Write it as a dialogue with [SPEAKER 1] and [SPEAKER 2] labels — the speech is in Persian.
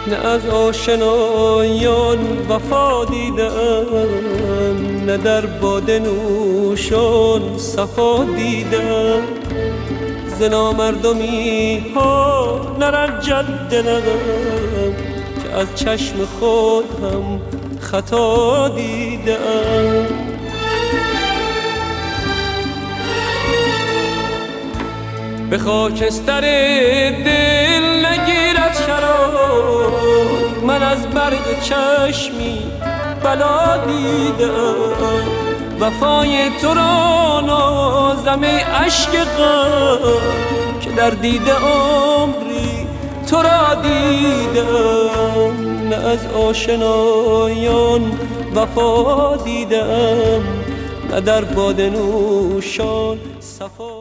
[SPEAKER 1] نه از آشنایان وفا دیدم، نه در باده نوشان صفا دیدم. ز نامردمی ها نرنجد دلم که از چشم خود هم خطا دیدم. به خاکستر دل نگیرد شراب، من از برق چشمی بلا دیدم. وفای تو را نازم ای اشک غم که در دیده عمری تو را دیدم. نه از آشنایان وفا دیدم، نه در باده نوشان صفا